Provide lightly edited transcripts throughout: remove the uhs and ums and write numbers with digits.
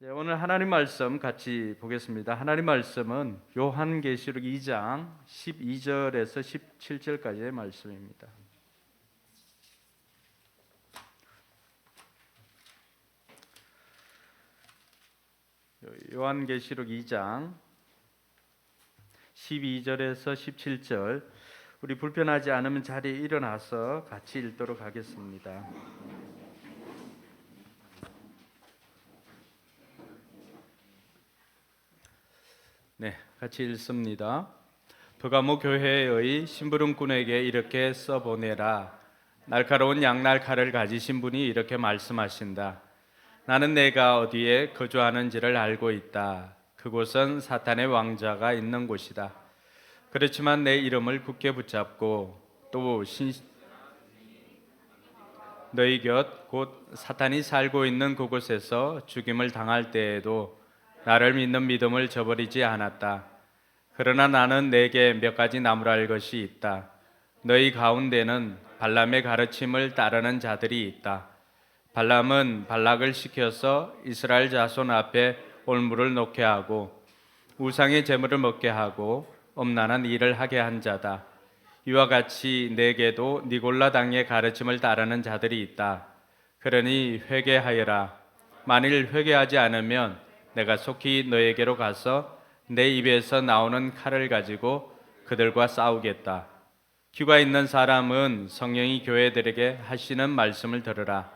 오늘 하나님 말씀 같이 보겠습니다. 하나님 말씀은 요한계시록 2장 12절에서 17절까지의 말씀입니다. 요한계시록 2장 12절에서 17절, 우리 불편하지 않으면 자리에 일어나서 같이 읽도록 하겠습니다. 네, 같이 읽습니다. 버가모 교회의 심부름꾼에게 이렇게 써보내라. 날카로운 양날 칼을 가지신 분이 이렇게 말씀하신다. 나는 내가 어디에 거주하는지를 알고 있다. 그곳은 사탄의 왕자가 있는 곳이다. 그렇지만 내 이름을 굳게 붙잡고 또 너희 곁 곧 사탄이 살고 있는 그곳에서 죽임을 당할 때에도 나를 믿는 믿음을 저버리지 않았다. 그러나 나는 내게 몇 가지 나무랄 것이 있다. 너희 가운데는 발람의 가르침을 따르는 자들이 있다. 발람은 발락을 시켜서 이스라엘 자손 앞에 올무를 놓게 하고 우상의 제물을 먹게 하고 엄란한 일을 하게 한 자다. 이와 같이 내게도 니골라 당의 가르침을 따르는 자들이 있다. 그러니 회개하여라. 만일 회개하지 않으면 내가 속히 너에게로 가서 내 입에서 나오는 칼을 가지고 그들과 싸우겠다. 귀가 있는 사람은 성령이 교회들에게 하시는 말씀을 들으라.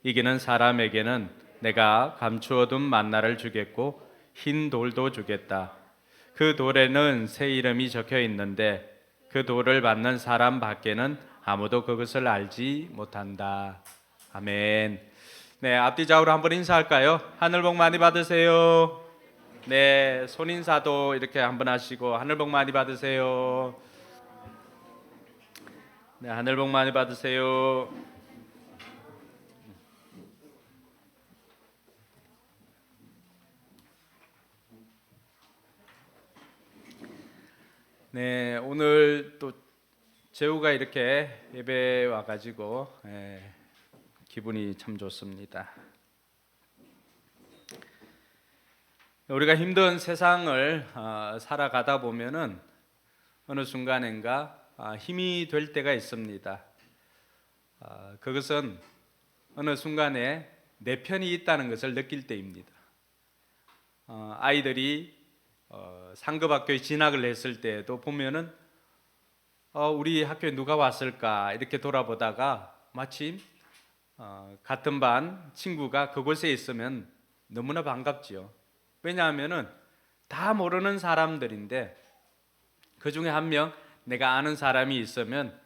이기는 사람에게는 내가 감추어둔 만나를 주겠고 흰 돌도 주겠다. 그 돌에는 새 이름이 적혀 있는데 그 돌을 받는 사람 밖에는 아무도 그것을 알지 못한다. 아멘. 네, 앞뒤 좌우로 한번 인사할까요? 하늘 복 많이 받으세요. 네, 손인사도 이렇게 한번 하시고 하늘 복 많이 받으세요. 네, 하늘 복 많이 받으세요. 네, 오늘 또 재우가 이렇게 예배 와가지고 기분이 참 좋습니다. 우리가 힘든 세상을 살아가다 보면은 어느 순간인가 힘이 될 때가 있습니다. 그것은 어느 순간에 내 편이 있다는 것을 느낄 때입니다. 아이들이 상급학교에 진학을 했을 때도 보면은 우리 학교에 누가 왔을까 이렇게 돌아보다가 마침 같은 반 친구가 그곳에 있으면 너무나 반갑지요. 왜냐하면은 다 모르는 사람들인데 그 중에 한 명 내가 아는 사람이 있으면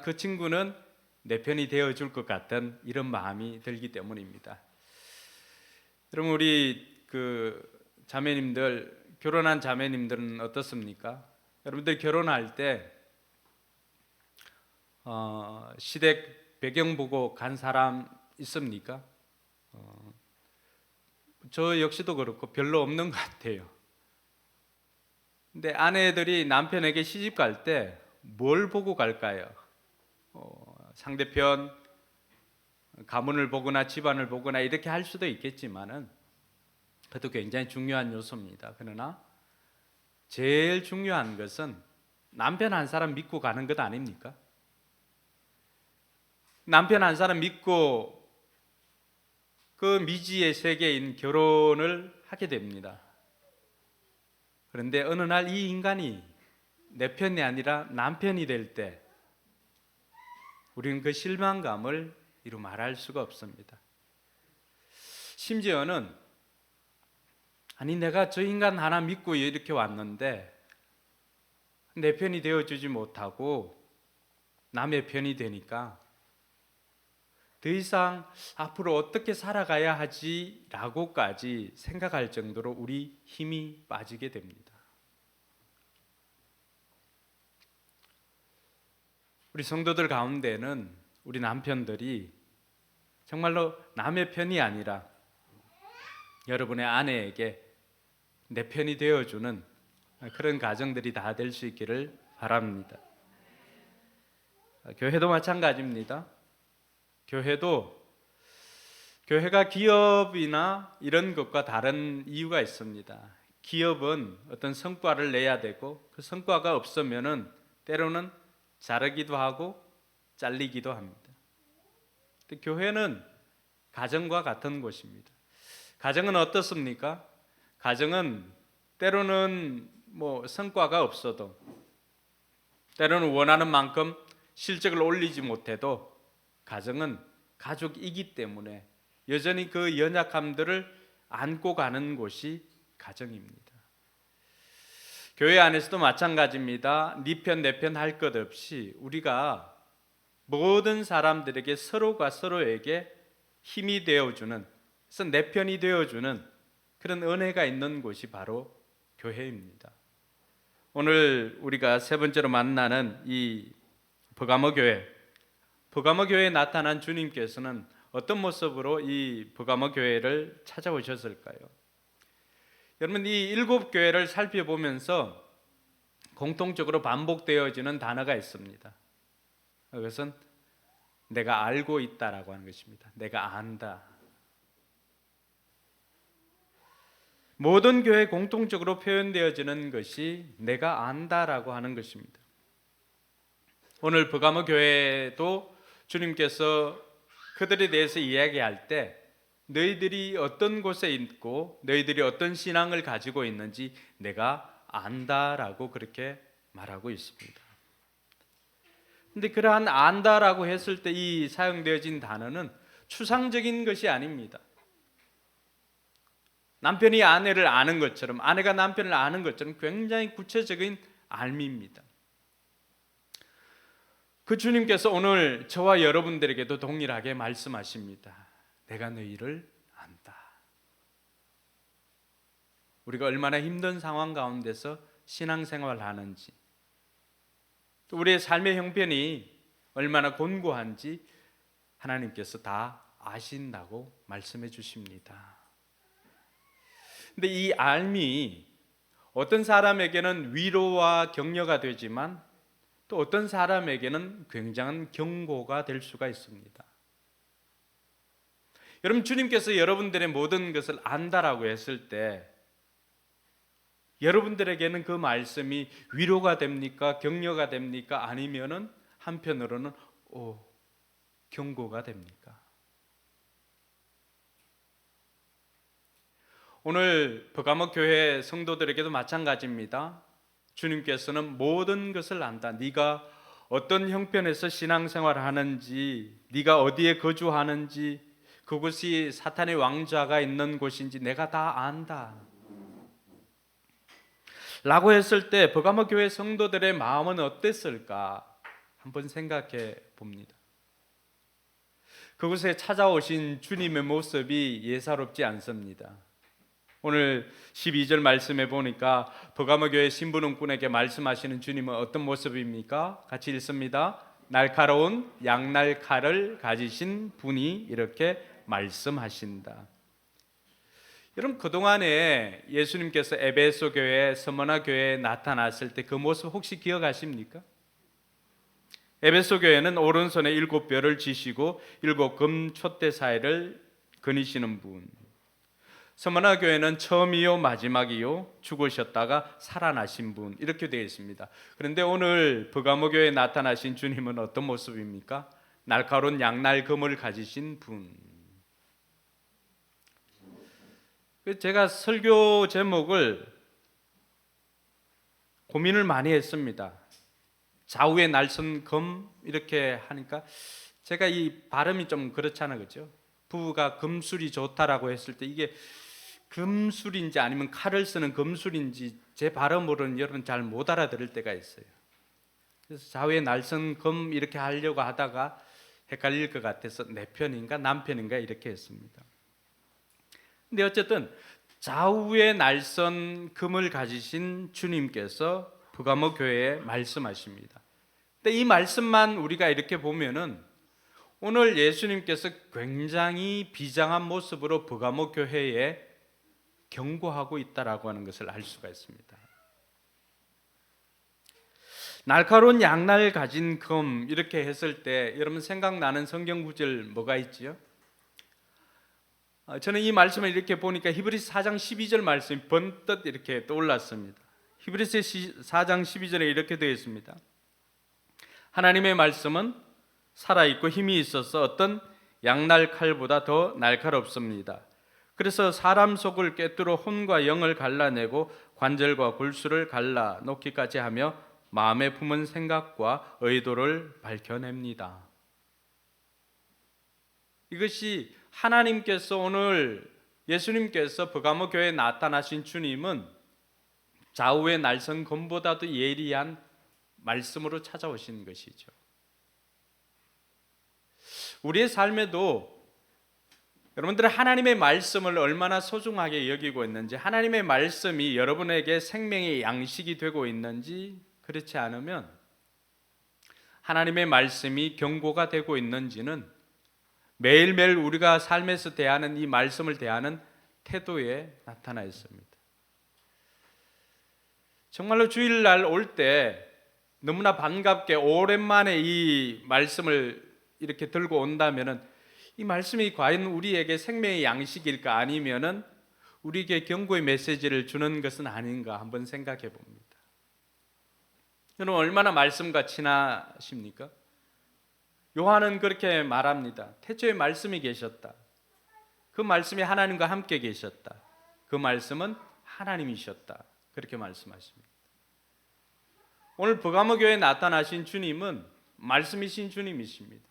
그 친구는 내 편이 되어줄 것 같은 이런 마음이 들기 때문입니다. 여러분, 우리 그 자매님들, 결혼한 자매님들은 어떻습니까? 여러분들 결혼할 때 시댁 배경 보고 간 사람 있습니까? 저 역시도 그렇고 별로 없는 것 같아요. 근데 아내들이 남편에게 시집 갈 때 뭘 보고 갈까요? 상대편 가문을 보거나 집안을 보거나 이렇게 할 수도 있겠지만은 그것도 굉장히 중요한 요소입니다. 그러나 제일 중요한 것은 남편 한 사람 믿고 가는 것 아닙니까? 남편 한 사람 믿고 그 미지의 세계인 결혼을 하게 됩니다. 그런데 어느 날 이 인간이 내 편이 아니라 남편이 될 때 우리는 그 실망감을 이루 말할 수가 없습니다. 심지어는 아니 내가 저 인간 하나 믿고 이렇게 왔는데 내 편이 되어주지 못하고 남의 편이 되니까 더 이상 앞으로 어떻게 살아가야 하지 라고까지 생각할 정도로 우리 힘이 빠지게 됩니다. 우리 성도들 가운데는 우리 남편들이 정말로 남의 편이 아니라 여러분의 아내에게 내 편이 되어주는 그런 가정들이 다 될 수 있기를 바랍니다. 교회도 마찬가지입니다. 교회도 교회가 기업이나 이런 것과 다른 이유가 있습니다. 기업은 어떤 성과를 내야 되고 그 성과가 없으면은 때로는 자르기도 하고 잘리기도 합니다. 근데 교회는 가정과 같은 곳입니다. 가정은 어떻습니까? 가정은 때로는 성과가 없어도, 때로는 원하는 만큼 실적을 올리지 못해도 가정은 가족이기 때문에 여전히 그 연약함들을 안고 가는 곳이 가정입니다. 교회 안에서도 마찬가지입니다. 네 편 내 편 할 것 없이 우리가 모든 사람들에게 서로가 서로에게 힘이 되어주는, 그래서 내 편이 되어주는 그런 은혜가 있는 곳이 바로 교회입니다. 오늘 우리가 세 번째로 만나는 이 버가모 교회에 나타난 주님께서는 어떤 모습으로 이 버가모 교회를 찾아오셨을까요? 여러분, 이 7교회를 살펴보면서 공통적으로 반복되어지는 단어가 있습니다. 그것은 내가 알고 있다라고 하는 것입니다. 내가 안다. 모든 교회에 공통적으로 표현되어지는 것이 내가 안다라고 하는 것입니다. 오늘 버가모 교회도 주님께서 그들에 대해서 이야기할 때 너희들이 어떤 곳에 있고 너희들이 어떤 신앙을 가지고 있는지 내가 안다라고 그렇게 말하고 있습니다. 근데 그러한 안다라고 했을 때 이 사용되어진 단어는 추상적인 것이 아닙니다. 남편이 아내를 아는 것처럼, 아내가 남편을 아는 것처럼 굉장히 구체적인 알미입니다. 그 주님께서 오늘 저와 여러분들에게도 동일하게 말씀하십니다. 내가 너희를 안다. 우리가 얼마나 힘든 상황 가운데서 신앙생활을 하는지, 또 우리의 삶의 형편이 얼마나 곤고한지 하나님께서 다 아신다고 말씀해 주십니다. 근데 이 알미 어떤 사람에게는 위로와 격려가 되지만 또 어떤 사람에게는 굉장한 경고가 될 수가 있습니다. 여러분, 주님께서 여러분들의 모든 것을 안다라고 했을 때 여러분들에게는 그 말씀이 위로가 됩니까? 격려가 됩니까? 아니면은 한편으로는 경고가 됩니까? 오늘 버가모 교회 성도들에게도 마찬가지입니다. 주님께서는 모든 것을 안다. 네가 어떤 형편에서 신앙생활을 하는지, 네가 어디에 거주하는지, 그곳이 사탄의 왕좌가 있는 곳인지 내가 다 안다 라고 했을 때 버가모 교회 성도들의 마음은 어땠을까 한번 생각해 봅니다. 그곳에 찾아오신 주님의 모습이 예사롭지 않습니다. 오늘 12절 말씀해 보니까 버가모 교회 신부님꾼에게 말씀하시는 주님은 어떤 모습입니까? 같이 읽습니다. 날카로운 양날 칼을 가지신 분이 이렇게 말씀하신다. 여러분, 그동안에 예수님께서 에베소 교회, 스무나 교회에 나타났을 때 그 모습 혹시 기억하십니까? 에베소 교회는 오른손에 7뼈를 쥐시고 7금 촛대 사이를 거니시는 분, 스무나 교회는 처음이요 마지막이요 죽으셨다가 살아나신 분, 이렇게 되어 있습니다. 그런데 오늘 버가모 교회에 나타나신 주님은 어떤 모습입니까? 날카로운 양날검을 가지신 분. 제가 설교 제목을 고민을 많이 했습니다. 좌우에 날선 검 이렇게 하니까 제가 이 발음이 좀 그렇잖아요, 그렇죠? 부부가 금술이 좋다라고 했을 때 이게 금술인지 아니면 칼을 쓰는 금술인지 제 발음으로는 여러분 잘 못 알아들을 때가 있어요. 그래서 좌우에 날선 검 이렇게 하려고 하다가 헷갈릴 것 같아서 내 편인가 남편인가 이렇게 했습니다. 근데 어쨌든 좌우에 날선 금을 가지신 주님께서 버가모 교회에 말씀하십니다. 근데 이 말씀만 우리가 이렇게 보면은 오늘 예수님께서 굉장히 비장한 모습으로 버가모 교회에 경고하고 있다라고 하는 것을 알 수가 있습니다. 날카로운 양날 가진 금 이렇게 했을 때 여러분 생각나는 성경 구절 뭐가 있지요? 저는 이 말씀을 이렇게 보니까 히브리서 4장 12절 말씀이 번뜩 이렇게 떠올랐습니다. 히브리서 4장 12절에 이렇게 되어 있습니다. 하나님의 말씀은 살아있고 힘이 있어서 어떤 양날 칼보다 더 날카롭습니다. 그래서 사람 속을 꿰뚫어 혼과 영을 갈라내고 관절과 골수를 갈라 놓기까지 하며 마음에 품은 생각과 의도를 밝혀냅니다. 이것이 하나님께서 오늘 예수님께서 버가모 교회에 나타나신 주님은 좌우의 날선 검보다도 예리한 말씀으로 찾아오신 것이죠. 우리의 삶에도 여러분들은 하나님의 말씀을 얼마나 소중하게 여기고 있는지, 하나님의 말씀이 여러분에게 생명의 양식이 되고 있는지, 그렇지 않으면 하나님의 말씀이 경고가 되고 있는지는 매일매일 우리가 삶에서 대하는 이 말씀을 대하는 태도에 나타나 있습니다. 정말로 주일날 올 때 너무나 반갑게 오랜만에 이 말씀을 이렇게 들고 온다면은 이 말씀이 과연 우리에게 생명의 양식일까, 아니면은 우리에게 경고의 메시지를 주는 것은 아닌가 한번 생각해 봅니다. 여러분 얼마나 말씀과 친하십니까? 요한은 그렇게 말합니다. 태초에 말씀이 계셨다. 그 말씀이 하나님과 함께 계셨다. 그 말씀은 하나님이셨다. 그렇게 말씀하십니다. 오늘 버가모 교회에 나타나신 주님은 말씀이신 주님이십니다.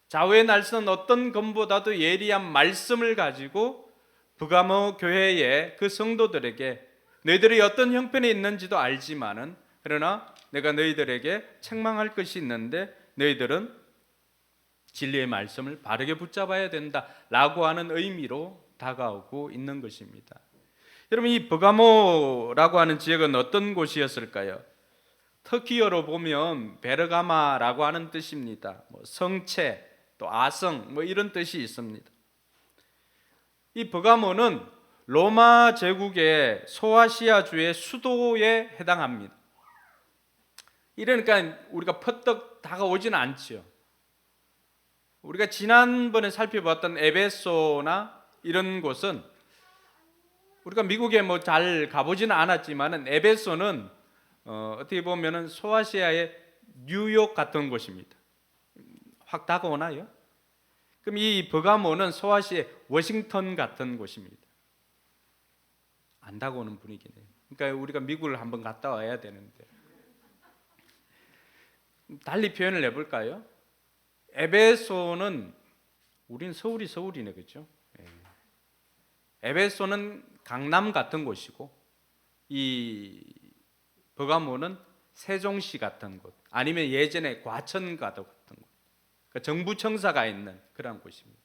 좌우의 날선 어떤 검보다도 예리한 말씀을 가지고 버가모 교회의 그 성도들에게 너희들이 어떤 형편에 있는지도 알지만은, 그러나 내가 너희들에게 책망할 것이 있는데 너희들은 진리의 말씀을 바르게 붙잡아야 된다라고 하는 의미로 다가오고 있는 것입니다. 여러분 이 버가모라고 하는 지역은 어떤 곳이었을까요? 터키어로 보면 베르가마라고 하는 뜻입니다. 성체, 또 아성, 이런 뜻이 있습니다. 이 버가모는 로마 제국의 소아시아주의 수도에 해당합니다. 이러니까 우리가 퍼뜩 다가오지는 않죠. 우리가 지난번에 살펴봤던 에베소나 이런 곳은 우리가 미국에 잘 가보지는 않았지만 에베소는 어떻게 보면은 소아시아의 뉴욕 같은 곳입니다. 확 다가오나요? 그럼 이 버가모는 소아시아의 워싱턴 같은 곳입니다. 안 다가오는 분위기네요. 그러니까 우리가 미국을 한번 갔다 와야 되는데, 달리 표현을 해볼까요? 에베소는, 우린 서울이네, 그렇죠? 에베소는 강남 같은 곳이고, 이 버가모는 세종시 같은 곳, 아니면 예전에 과천 같은 곳, 그러니까 정부 청사가 있는 그런 곳입니다.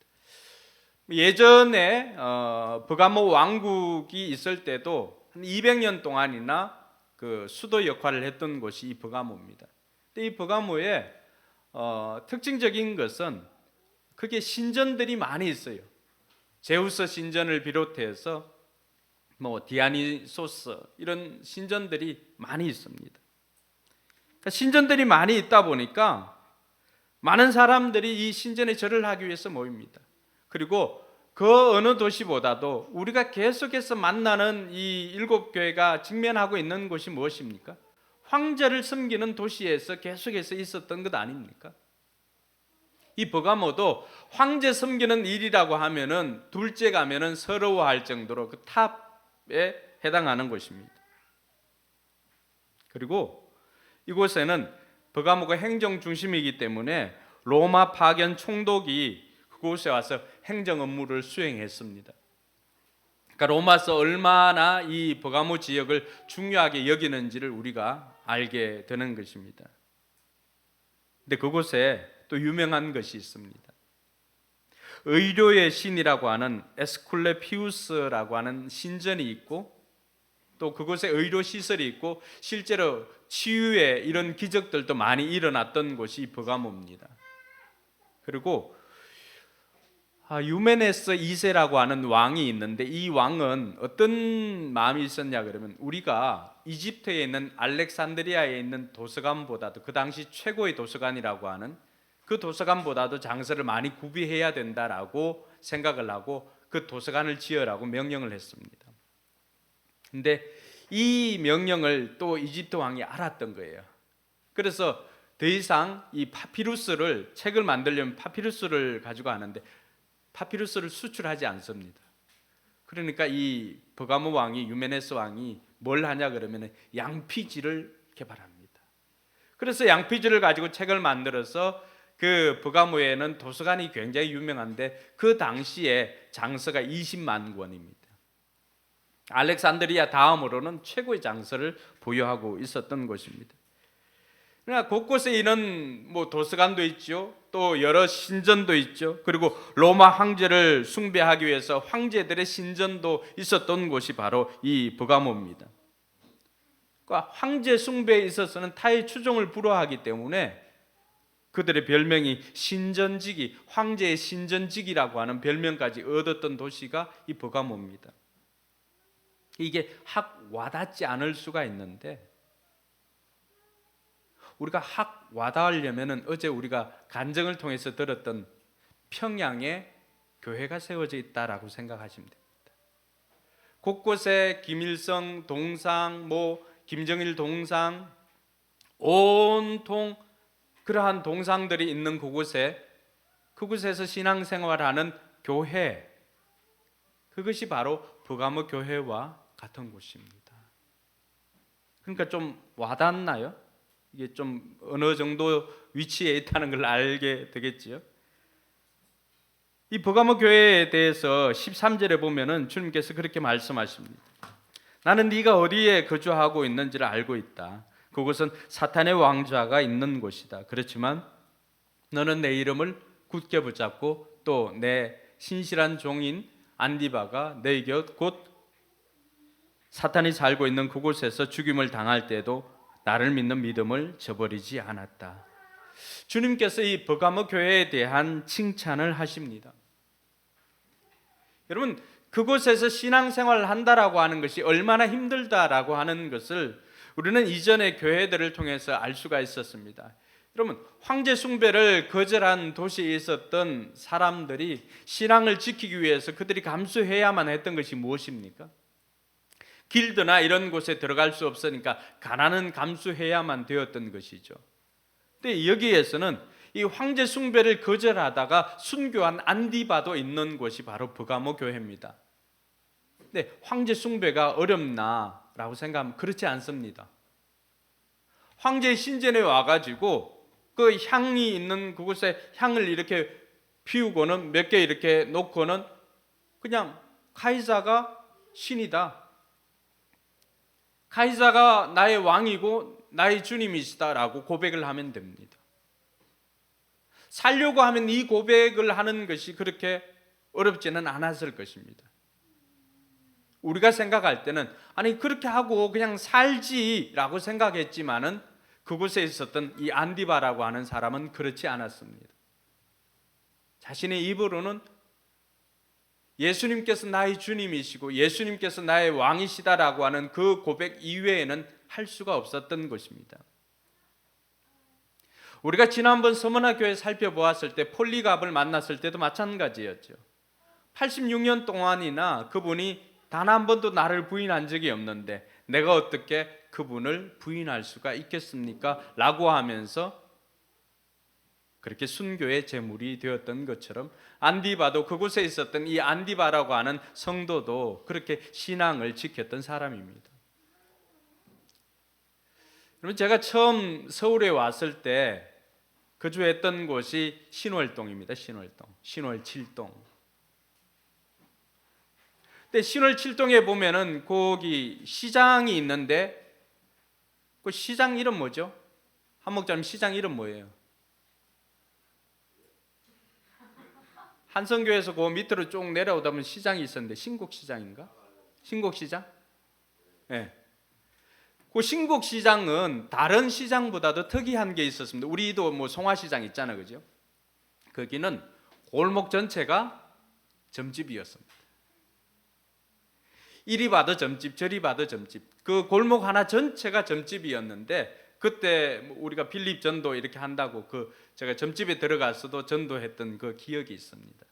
예전에 버가모 왕국이 있을 때도 한 200년 동안이나 그 수도 역할을 했던 곳이 이 버가모입니다. 근데 이 버가모의 특징적인 것은 그게 신전들이 많이 있어요. 제우스 신전을 비롯해서 디아니소스 이런 신전들이 많이 있습니다. 그러니까 신전들이 많이 있다 보니까 많은 사람들이 이 신전에 절을 하기 위해서 모입니다. 그리고 그 어느 도시보다도 우리가 계속해서 만나는 이 일곱 교회가 직면하고 있는 곳이 무엇입니까? 황제를 섬기는 도시에서 계속해서 있었던 것 아닙니까? 이 버가모도 황제 섬기는 일이라고 하면은 둘째 가면은 서러워할 정도로 그 탑에 해당하는 곳입니다. 그리고 이곳에는 버가모가 행정 중심이기 때문에 로마 파견 총독이 그곳에 와서 행정 업무를 수행했습니다. 그러니까 로마서 얼마나 이 버가모 지역을 중요하게 여기는지를 우리가 알게 되는 것입니다. 근데 그곳에 또 유명한 것이 있습니다. 의료의 신이라고 하는 에스쿨레피우스라고 하는 신전이 있고, 또 그곳에 의료 시설이 있고 실제로 치유의 이런 기적들도 많이 일어났던 곳이 버가모입니다. 그리고 유메네스 2세라고 하는 왕이 있는데, 이 왕은 어떤 마음이 있었냐 그러면, 우리가 이집트에 있는 알렉산드리아에 있는 도서관보다도, 그 당시 최고의 도서관이라고 하는 그 도서관보다도 장서를 많이 구비해야 된다라고 생각을 하고, 그 도서관을 지으라고 명령을 했습니다. 근데 이 명령을 또 이집트 왕이 알았던 거예요. 그래서 더 이상 이 파피루스를, 책을 만들려면 파피루스를 가지고 하는데 파피루스를 수출하지 않습니다. 그러니까 이 버가모 왕이, 유메네스 왕이 뭘 하냐 그러면 양피지를 개발합니다. 그래서 양피지를 가지고 책을 만들어서 그 버가모에는 도서관이 굉장히 유명한데 그 당시에 장서가 20만 권입니다. 알렉산드리아 다음으로는 최고의 장서를 보유하고 있었던 곳입니다. 그러나 곳곳에 이런 도서관도 있죠. 또 여러 신전도 있죠. 그리고 로마 황제를 숭배하기 위해서 황제들의 신전도 있었던 곳이 바로 이 버가모입니다. 그러니까 황제 숭배에 있어서는 타의 추종을 불허하기 때문에 그들의 별명이 신전지기, 황제의 신전지기라고 하는 별명까지 얻었던 도시가 이 버가모입니다. 이게 확 와닿지 않을 수가 있는데 우리가 확 와닿으려면 어제 우리가 간증을 통해서 들었던 평양에 교회가 세워져 있다라고 생각하시면 됩니다. 곳곳에 김일성 동상, 김정일 동상, 온통 그러한 동상들이 있는 그곳에서 신앙생활하는 교회, 그것이 바로 버가모 교회와 같은 곳입니다. 그러니까 좀 와닿나요? 이게 좀 어느 정도 위치에 있다는 걸 알게 되겠지요. 이 버가모 교회에 대해서 13절에 보면은 주님께서 그렇게 말씀하십니다. 나는 네가 어디에 거주하고 있는지를 알고 있다. 그곳은 사탄의 왕좌가 있는 곳이다. 그렇지만 너는 내 이름을 굳게 붙잡고 또 내 신실한 종인 안디바가 내 곁 곧 사탄이 살고 있는 그곳에서 죽임을 당할 때도 나를 믿는 믿음을 저버리지 않았다. 주님께서 이 버가모 교회에 대한 칭찬을 하십니다. 여러분, 그곳에서 신앙생활을 한다라고 하는 것이 얼마나 힘들다라고 하는 것을 우리는 이전의 교회들을 통해서 알 수가 있었습니다. 여러분, 황제 숭배를 거절한 도시에 있었던 사람들이 신앙을 지키기 위해서 그들이 감수해야만 했던 것이 무엇입니까? 길드나 이런 곳에 들어갈 수 없으니까 가난은 감수해야만 되었던 것이죠. 근데 여기에서는 이 황제 숭배를 거절하다가 순교한 안디바도 있는 곳이 바로 버가모 교회입니다. 근데 황제 숭배가 어렵나라고 생각하면 그렇지 않습니다. 황제의 신전에 와가지고 그 향이 있는 그곳에 향을 이렇게 피우고는 몇 개 이렇게 놓고는 그냥 카이사가 신이다, 카이사가 나의 왕이고 나의 주님이시다라고 고백을 하면 됩니다. 살려고 하면 이 고백을 하는 것이 그렇게 어렵지는 않았을 것입니다. 우리가 생각할 때는 아니 그렇게 하고 그냥 살지라고 생각했지만은 그곳에 있었던 이 안디바라고 하는 사람은 그렇지 않았습니다. 자신의 입으로는 예수님께서 나의 주님이시고 예수님께서 나의 왕이시다라고 하는 그 고백 이외에는 할 수가 없었던 것입니다. 우리가 지난번 서머나 교회 살펴보았을 때 폴리갑을 만났을 때도 마찬가지였죠. 86년 동안이나 그분이 단 한 번도 나를 부인한 적이 없는데 내가 어떻게 그분을 부인할 수가 있겠습니까? 라고 하면서 그렇게 순교의 제물이 되었던 것처럼 안디바도 그곳에 있었던 이 안디바라고 하는 성도도 그렇게 신앙을 지켰던 사람입니다. 여러분, 제가 처음 서울에 왔을 때 거주했던 곳이 신월동입니다. 신월 7동. 근데 신월 7동에 보면은 거기 시장이 있는데 그 시장 이름 뭐죠? 한 목사님 시장 이름 뭐예요? 한성교에서 그 밑으로 쭉 내려오다 보면 시장이 있었는데 신곡시장인가? 신곡시장? 네. 그 신곡시장은 다른 시장보다도 특이한 게 있었습니다. 우리도 송화시장 있잖아요, 그죠? 거기는 골목 전체가 점집이었습니다. 이리 봐도 점집, 저리 봐도 점집. 그 골목 하나 전체가 점집이었는데 그때 우리가 빌립 전도 이렇게 한다고 제가 점집에 들어가서도 전도했던 그 기억이 있습니다.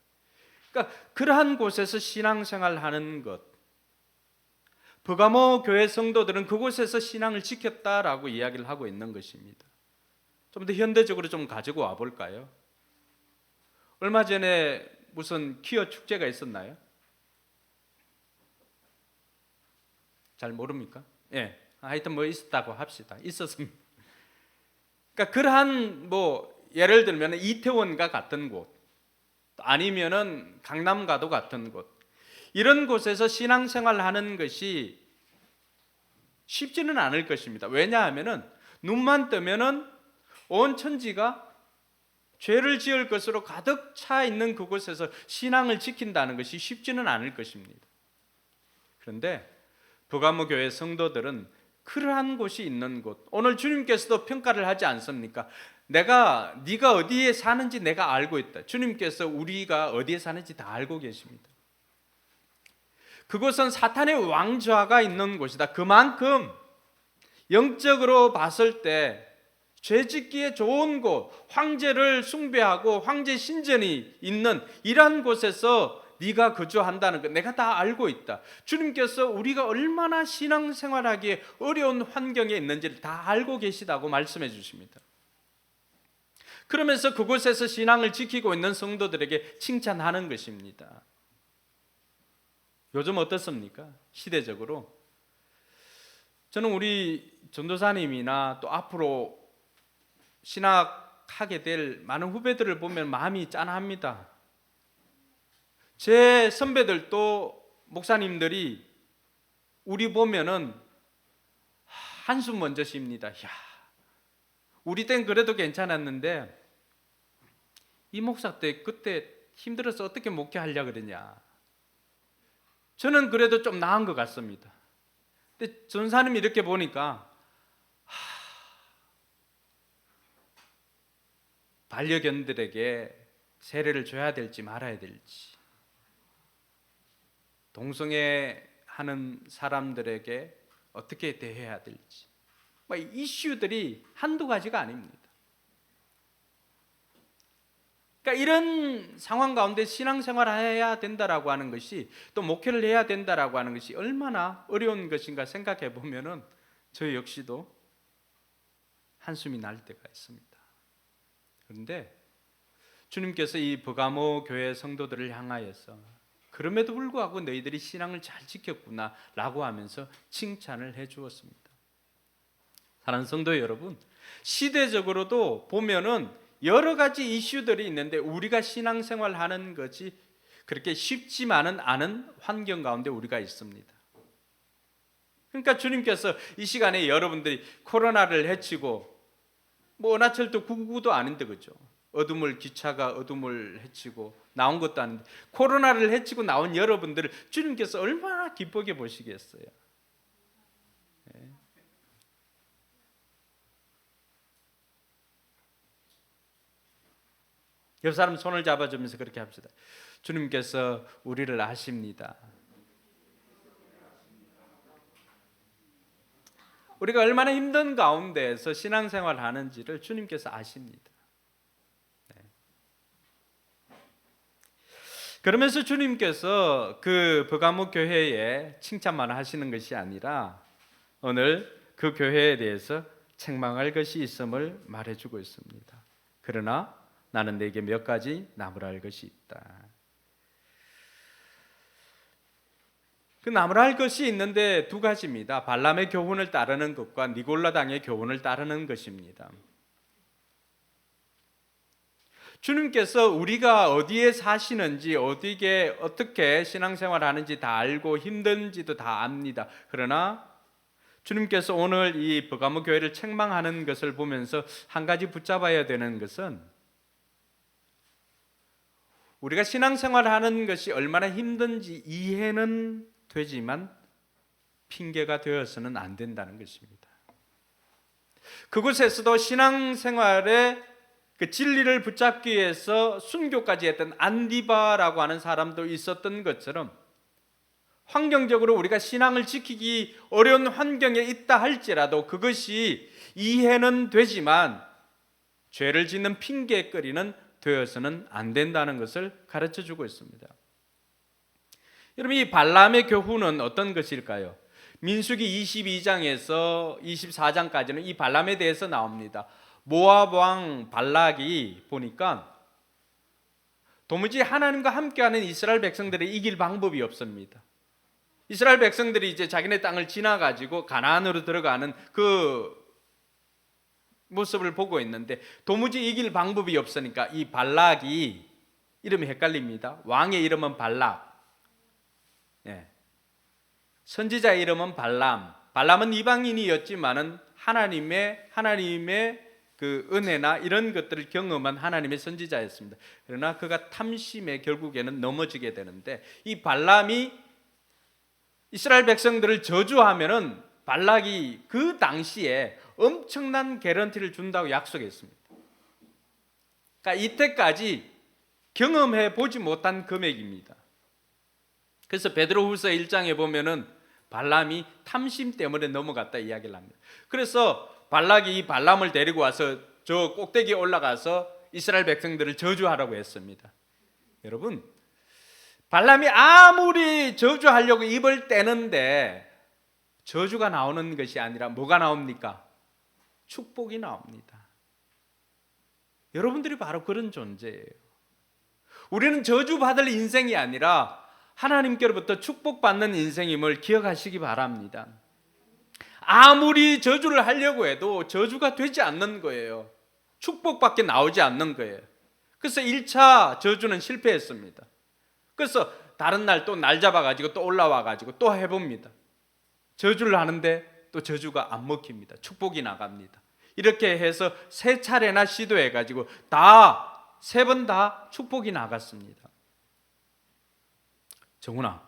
그러니까 그러한 곳에서 신앙생활하는 것, 버가모 교회 성도들은 그곳에서 신앙을 지켰다라고 이야기를 하고 있는 것입니다. 좀 더 현대적으로 좀 가지고 와 볼까요? 얼마 전에 무슨 퀴어 축제가 있었나요? 잘 모릅니까? 예, 하여튼 뭐 있었다고 합시다. 있었습니다. 그러니까 그러한 뭐 예를 들면 이태원과 같은 곳, 아니면은 강남과도 같은 곳, 이런 곳에서 신앙생활하는 것이 쉽지는 않을 것입니다. 왜냐하면은 눈만 뜨면은 온 천지가 죄를 지을 것으로 가득 차 있는 그곳에서 신앙을 지킨다는 것이 쉽지는 않을 것입니다. 그런데 버가모 교회 성도들은 그러한 곳이 있는 곳, 오늘 주님께서도 평가를 하지 않습니까? 네가 어디에 사는지 내가 알고 있다. 주님께서 우리가 어디에 사는지 다 알고 계십니다. 그곳은 사탄의 왕좌가 있는 곳이다. 그만큼 영적으로 봤을 때 죄짓기에 좋은 곳, 황제를 숭배하고 황제 신전이 있는 이러한 곳에서 네가 거주한다는 것 내가 다 알고 있다. 주님께서 우리가 얼마나 신앙생활하기에 어려운 환경에 있는지를 다 알고 계시다고 말씀해 주십니다. 그러면서 그곳에서 신앙을 지키고 있는 성도들에게 칭찬하는 것입니다. 요즘 어떻습니까? 시대적으로 저는 우리 전도사님이나 또 앞으로 신학하게 될 많은 후배들을 보면 마음이 짠합니다. 제 선배들도 목사님들이 우리 보면은 한숨 먼저 쉽니다. 야, 우리 땐 그래도 괜찮았는데 이 목사 때 그때 힘들어서 어떻게 목회하려고 그러냐. 저는 그래도 좀 나은 것 같습니다. 근데 전사님이 이렇게 보니까 반려견들에게 세례를 줘야 될지 말아야 될지, 동성애하는 사람들에게 어떻게 대해야 될지, 이슈들이 한두 가지가 아닙니다. 그러니까 이런 상황 가운데 신앙생활을 해야 된다라고 하는 것이, 또 목회를 해야 된다라고 하는 것이 얼마나 어려운 것인가 생각해 보면은 저 역시도 한숨이 날 때가 있습니다. 그런데 주님께서 이 버가모 교회 성도들을 향하여서 그럼에도 불구하고 너희들이 신앙을 잘 지켰구나 라고 하면서 칭찬을 해 주었습니다. 사랑하는 성도 여러분, 시대적으로도 보면은 여러 가지 이슈들이 있는데 우리가 신앙생활하는 것이 그렇게 쉽지만은 않은 환경 가운데 우리가 있습니다. 그러니까 주님께서 이 시간에 여러분들이 코로나를 해치고 은하철도 999도 아닌데 그죠? 기차가 어둠을 해치고 나온 것도 아닌데 코로나를 해치고 나온 여러분들을 주님께서 얼마나 기쁘게 보시겠어요? 네. 옆 사람 손을 잡아주면서 그렇게 합시다. 주님께서 우리를 아십니다. 우리가 얼마나 힘든 가운데에서 신앙생활을 하는지를 주님께서 아십니다. 네. 그러면서 주님께서 그 버가모 교회에 칭찬만 하시는 것이 아니라 오늘 그 교회에 대해서 책망할 것이 있음을 말해주고 있습니다. 그러나 나는 네게 몇 가지 나무라 할 것이 있다. 그 나무라 할 것이 있는데 두 가지입니다. 발람의 교훈을 따르는 것과 니골라 당의 교훈을 따르는 것입니다. 주님께서 우리가 어디에 사시는지, 어디에 어떻게 신앙생활하는지 다 알고 힘든지도 다 압니다. 그러나 주님께서 오늘 이 버가모 교회를 책망하는 것을 보면서 한 가지 붙잡아야 되는 것은, 우리가 신앙생활하는 것이 얼마나 힘든지 이해는 되지만 핑계가 되어서는 안 된다는 것입니다. 그곳에서도 신앙생활의 그 진리를 붙잡기 위해서 순교까지 했던 안디바라고 하는 사람도 있었던 것처럼, 환경적으로 우리가 신앙을 지키기 어려운 환경에 있다 할지라도 그것이 이해는 되지만 죄를 짓는 핑계거리는 되어서는 안 된다는 것을 가르쳐 주고 있습니다. 여러분, 이 발람의 교훈은 어떤 것일까요? 민수기 22장에서 24장까지는 이 발람에 대해서 나옵니다. 모압 왕 발락이 보니까 도무지 하나님과 함께하는 이스라엘 백성들을 이길 방법이 없습니다. 이스라엘 백성들이 이제 자기네 땅을 지나가지고 가나안으로 들어가는 그 모습을 보고 있는데 도무지 이길 방법이 없으니까 이 발락이, 이름이 헷갈립니다. 왕의 이름은 발락, 선지자의 이름은 발람. 발람은 이방인이었지만은 하나님의 그 은혜나 이런 것들을 경험한 하나님의 선지자였습니다. 그러나 그가 탐심에 결국에는 넘어지게 되는데, 이 발람이 이스라엘 백성들을 저주하면은 발락이 그 당시에 엄청난 개런티를 준다고 약속했습니다. 그러니까 이때까지 경험해 보지 못한 금액입니다. 그래서 베드로후서 1장에 보면은 발람이 탐심 때문에 넘어갔다 이야기를 합니다. 그래서 발락이 이 발람을 데리고 와서 저 꼭대기에 올라가서 이스라엘 백성들을 저주하라고 했습니다. 여러분, 발람이 아무리 저주하려고 입을 떼는데 저주가 나오는 것이 아니라 뭐가 나옵니까? 축복이 나옵니다. 여러분들이 바로 그런 존재예요. 우리는 저주받을 인생이 아니라 하나님께로부터 축복받는 인생임을 기억하시기 바랍니다. 아무리 저주를 하려고 해도 저주가 되지 않는 거예요. 축복밖에 나오지 않는 거예요. 그래서 1차 저주는 실패했습니다. 그래서 다른 날 또 날 잡아가지고 또 올라와가지고 또 해봅니다. 저주를 하는데 또 저주가 안 먹힙니다. 축복이 나갑니다. 이렇게 해서 3차례나 시도해가지고 다 3번 다 축복이 나갔습니다. 정훈아,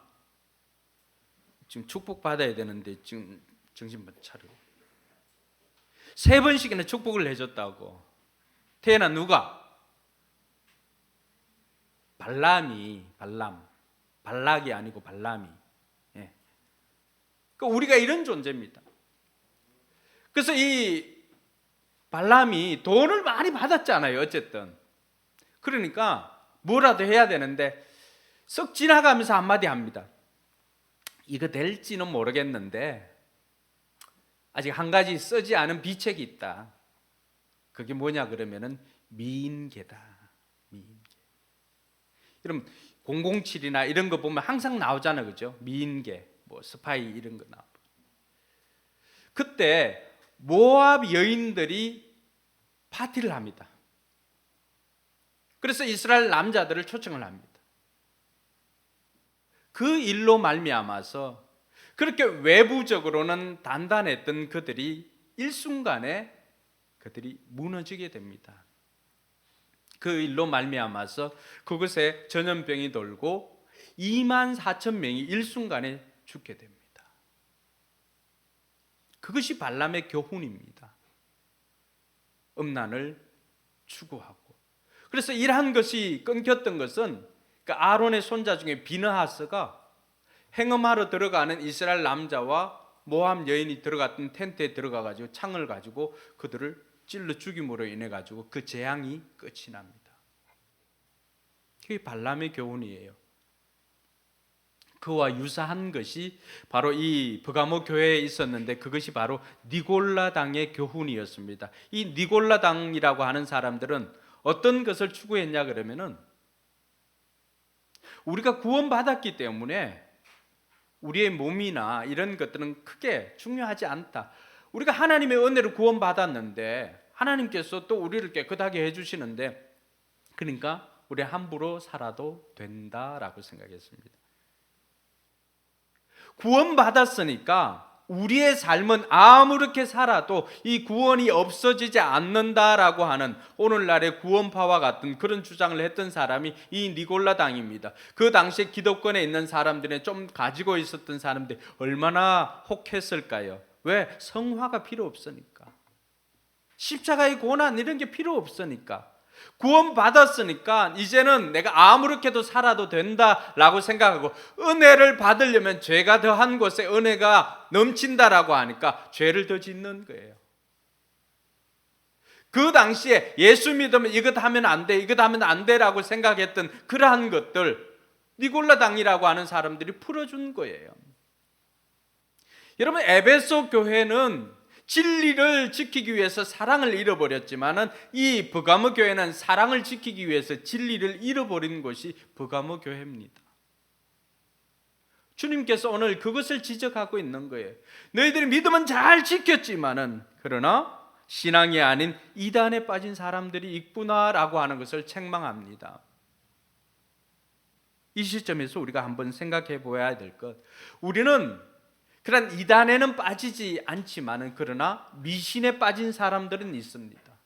지금 축복 받아야 되는데 지금 정신 못 차리고 3번씩이나 축복을 해줬다고. 태어난 누가? 발락이 아니고 발람이. 그러니까 우리가 이런 존재입니다. 그래서 이 발람이 돈을 많이 받았잖아요. 어쨌든 그러니까 뭐라도 해야 되는데 썩 지나가면서 한마디 합니다. 이거 될지는 모르겠는데 아직 한 가지 쓰지 않은 비책이 있다. 그게 뭐냐 그러면은 미인계다. 미인계. 여러분 007이나 이런 거 보면 항상 나오잖아요. 그죠? 미인계, 뭐 스파이 이런 거 나오고. 그때 모압 여인들이 파티를 합니다. 그래서 이스라엘 남자들을 초청을 합니다. 그 일로 말미암아서 그렇게 외부적으로는 단단했던 그들이 일순간에 그들이 무너지게 됩니다. 그 일로 말미암아서 그곳에 전염병이 돌고 24,000명이 일순간에 죽게 됩니다. 그것이 발람의 교훈입니다. 음란을 추구하고. 그래서 이러한 것이 끊겼던 것은 그 아론의 손자 중에 비느하스가 행음하러 들어가는 이스라엘 남자와 모함 여인이 들어갔던 텐트에 들어가 가지고 창을 가지고 그들을 찔러 죽임으로 인해 가지고 그 재앙이 끝이 납니다. 그게 발람의 교훈이에요. 그와 유사한 것이 바로 이 버가모 교회에 있었는데 그것이 바로 니골라당의 교훈이었습니다. 이 니골라당이라고 하는 사람들은 어떤 것을 추구했냐 그러면은 우리가 구원받았기 때문에 우리의 몸이나 이런 것들은 크게 중요하지 않다. 우리가 하나님의 은혜로 구원받았는데 하나님께서 또 우리를 깨끗하게 해주시는데 그러니까 우리 함부로 살아도 된다라고 생각했습니다. 구원받았으니까 우리의 삶은 아무렇게 살아도 이 구원이 없어지지 않는다라고 하는 오늘날의 구원파와 같은 그런 주장을 했던 사람이 이 니골라당입니다. 그 당시에 기독권에 있는 사람들이 좀 가지고 있었던 사람들이 얼마나 혹했을까요? 왜? 성화가 필요 없으니까. 십자가의 고난 이런 게 필요 없으니까. 구원받았으니까 이제는 내가 아무렇게도 살아도 된다라고 생각하고 은혜를 받으려면 죄가 더한 곳에 은혜가 넘친다라고 하니까 죄를 더 짓는 거예요. 그 당시에 예수 믿으면 이것 하면 안 돼, 이것 하면 안 돼라고 생각했던 그러한 것들 니골라당이라고 하는 사람들이 풀어준 거예요. 여러분, 에베소 교회는 진리를 지키기 위해서 사랑을 잃어버렸지만은 이 버가모 교회는 사랑을 지키기 위해서 진리를 잃어버린 곳이 버가모 교회입니다. 주님께서 오늘 그것을 지적하고 있는 거예요. 너희들이 믿음은 잘 지켰지만은 그러나 신앙이 아닌 이단에 빠진 사람들이 있구나라고 하는 것을 책망합니다. 이 시점에서 우리가 한번 생각해 보아야 될 것, 우리는 그런 이단에는 빠지지 않지만은 그러나 미신에 빠진 사람들은 있습니다.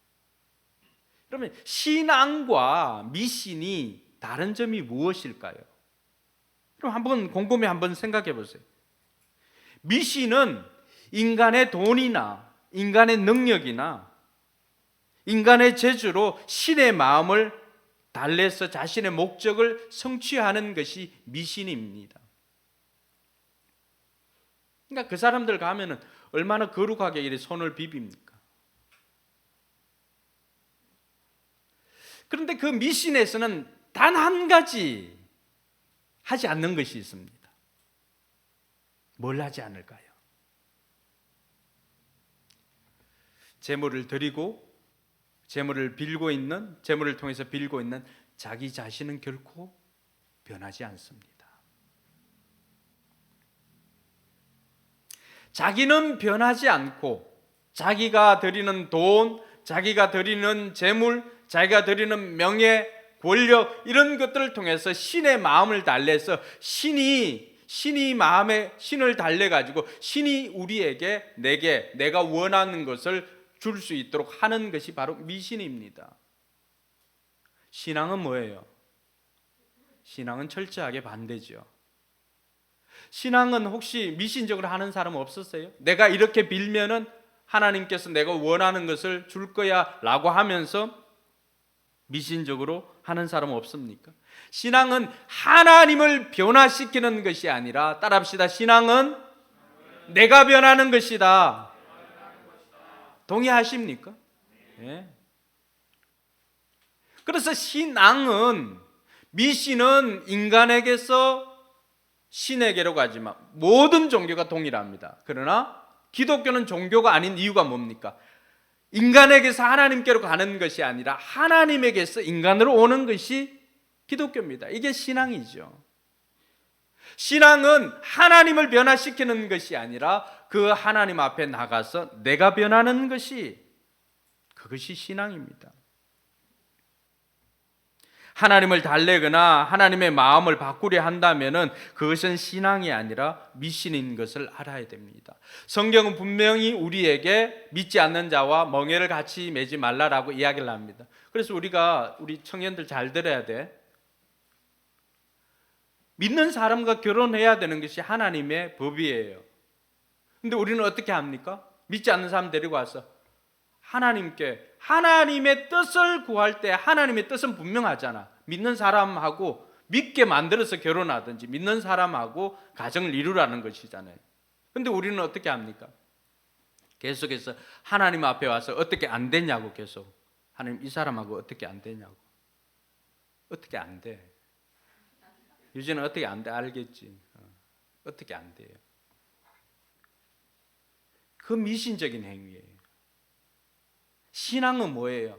그러면 신앙과 미신이 다른 점이 무엇일까요? 그럼 한번 곰곰이 한번 생각해 보세요. 미신은 인간의 돈이나 인간의 능력이나 인간의 재주로 신의 마음을 달래서 자신의 목적을 성취하는 것이 미신입니다. 그러니까 그 사람들 가면은 얼마나 거룩하게 이렇게 손을 비빕니까? 그런데 그 미신에서는 단 한 가지 하지 않는 것이 있습니다. 뭘 하지 않을까요? 재물을 드리고 재물을 빌고 있는, 재물을 통해서 빌고 있는 자기 자신은 결코 변하지 않습니다. 자기는 변하지 않고 자기가 드리는 돈, 자기가 드리는 재물, 자기가 드리는 명예, 권력 이런 것들을 통해서 신의 마음을 달래서 신이 마음에 신을 달래 가지고 신이 우리에게 내가 원하는 것을 줄 수 있도록 하는 것이 바로 미신입니다. 신앙은 뭐예요? 신앙은 철저하게 반대죠. 신앙은 혹시 미신적으로 하는 사람 없었어요? 내가 이렇게 빌면은 하나님께서 내가 원하는 것을 줄 거야 라고 하면서 미신적으로 하는 사람 없습니까? 신앙은 하나님을 변화시키는 것이 아니라, 따라합시다, 신앙은 내가 변하는 것이다. 동의하십니까? 네. 그래서 신앙은, 미신은 인간에게서 신에게로 가지만 모든 종교가 동일합니다. 그러나 기독교는 종교가 아닌 이유가 뭡니까? 인간에게서 하나님께로 가는 것이 아니라 하나님에게서 인간으로 오는 것이 기독교입니다. 이게 신앙이죠. 신앙은 하나님을 변화시키는 것이 아니라 그 하나님 앞에 나가서 내가 변하는 것이, 그것이 신앙입니다. 하나님을 달래거나 하나님의 마음을 바꾸려 한다면은 그것은 신앙이 아니라 미신인 것을 알아야 됩니다. 성경은 분명히 우리에게 믿지 않는 자와 멍에를 같이 매지 말라라고 이야기를 합니다. 그래서 우리 청년들 잘 들어야 돼. 믿는 사람과 결혼해야 되는 것이 하나님의 법이에요. 근데 우리는 어떻게 합니까? 믿지 않는 사람 데리고 와서 하나님의 뜻을 구할 때 하나님의 뜻은 분명하잖아. 믿는 사람하고 믿게 만들어서 결혼하든지 믿는 사람하고 가정을 이루라는 것이잖아요. 근데 우리는 어떻게 합니까? 계속해서 하나님 앞에 와서 어떻게 안 되냐고, 계속 하나님 이 사람하고 어떻게 안 되냐고. 어떻게 안 돼? 유진은 어떻게 안 돼? 알겠지. 어떻게 안 돼요? 그 미신적인 행위예요. 신앙은 뭐예요?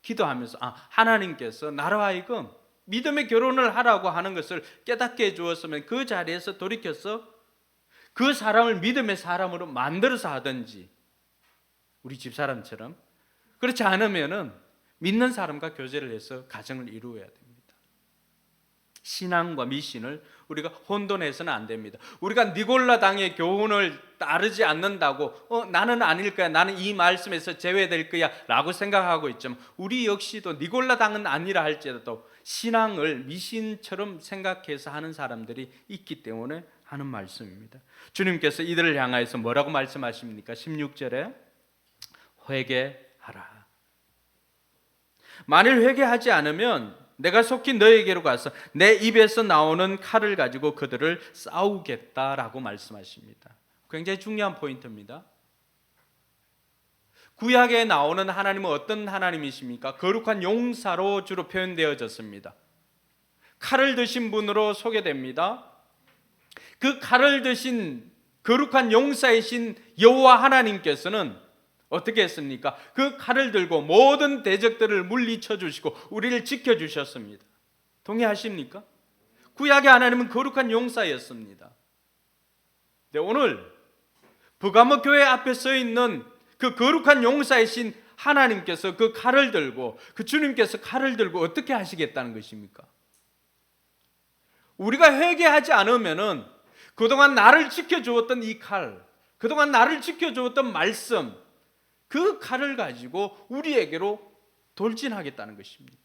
기도하면서 하나님께서 나로 하여금 믿음의 결혼을 하라고 하는 것을 깨닫게 해주었으면 그 자리에서 돌이켜서 그 사람을 믿음의 사람으로 만들어서 하든지, 우리 집사람처럼. 그렇지 않으면은 믿는 사람과 교제를 해서 가정을 이루어야 됩니다. 신앙과 미신을 우리가 혼돈해서는 안 됩니다. 우리가 니골라당의 교훈을 따르지 않는다고 나는 아닐 거야, 나는 이 말씀에서 제외될 거야 라고 생각하고 있지만, 우리 역시도 니골라당은 아니라 할지라도 신앙을 미신처럼 생각해서 하는 사람들이 있기 때문에 하는 말씀입니다. 주님께서 이들을 향하여서 뭐라고 말씀하십니까? 16절에 회개하라. 만일 회개하지 않으면 내가 속히 너에게로 가서 내 입에서 나오는 칼을 가지고 그들을 싸우겠다라고 말씀하십니다. 굉장히 중요한 포인트입니다. 구약에 나오는 하나님은 어떤 하나님이십니까? 거룩한 용사로 주로 표현되어졌습니다. 칼을 드신 분으로 소개됩니다. 그 칼을 드신 거룩한 용사이신 여호와 하나님께서는 어떻게 했습니까? 그 칼을 들고 모든 대적들을 물리쳐 주시고 우리를 지켜 주셨습니다. 동의하십니까? 구약의 하나님은 거룩한 용사였습니다. 네, 오늘 버가모 교회 앞에 서 있는 그 거룩한 용사이신 하나님께서 그 칼을 들고, 그 주님께서 칼을 들고 어떻게 하시겠다는 것입니까? 우리가 회개하지 않으면은 그동안 나를 지켜주었던 이 칼, 그동안 나를 지켜주었던 말씀, 그 칼을 가지고 우리에게로 돌진하겠다는 것입니다.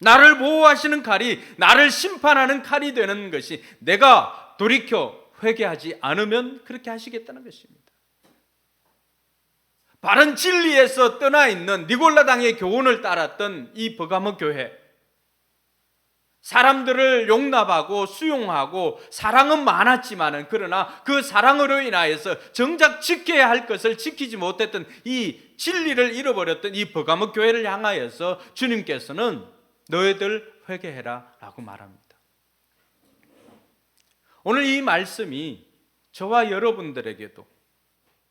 나를 보호하시는 칼이 나를 심판하는 칼이 되는 것이, 내가 돌이켜 회개하지 않으면 그렇게 하시겠다는 것입니다. 바른 진리에서 떠나 있는 니골라당의 교훈을 따랐던 이 버가모 교회, 사람들을 용납하고 수용하고 사랑은 많았지만은, 그러나 그 사랑으로 인하여서 정작 지켜야 할 것을 지키지 못했던 이 진리를 잃어버렸던 이 버가모 교회를 향하여서 주님께서는 너희들 회개해라 라고 말합니다. 오늘 이 말씀이 저와 여러분들에게도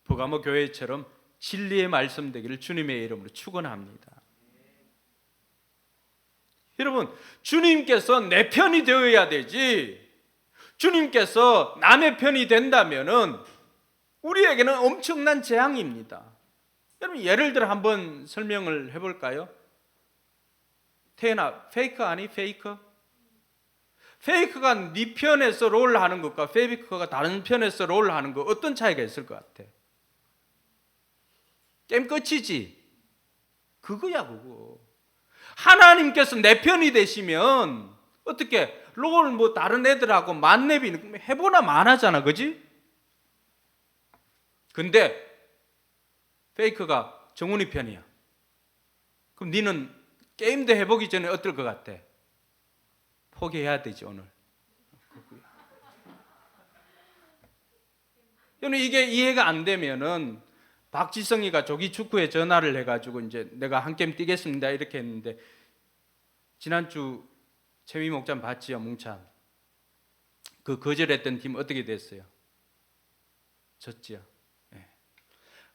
버가모 교회처럼 진리의 말씀 되기를 주님의 이름으로 축원합니다. 여러분, 주님께서 내 편이 되어야 되지, 주님께서 남의 편이 된다면은 우리에게는 엄청난 재앙입니다. 여러분, 예를 들어 한번 설명을 해볼까요? 태연아, 페이크 아니? 페이크? 페이크가 네 편에서 롤하는 것과 페이크가 다른 편에서 롤하는 것, 어떤 차이가 있을 것 같아? 게임 끝이지. 그거야 그거. 하나님께서 내 편이 되시면 어떻게 롤 뭐 다른 애들하고 만렙이 해보나 마나잖아, 그지? 근데 페이크가 정훈이 편이야. 그럼 니는 게임도 해보기 전에 어떨 것 같아? 포기해야 되지 오늘. 여러분, 이게 이해가 안 되면은 박지성이가 조기 축구에 전화를 해가지고 이제 내가 한 게임 뛰겠습니다 이렇게 했는데, 지난주 최미 목장 봤지요? 뭉찬 그 거절했던 팀 어떻게 됐어요? 졌지요. 네.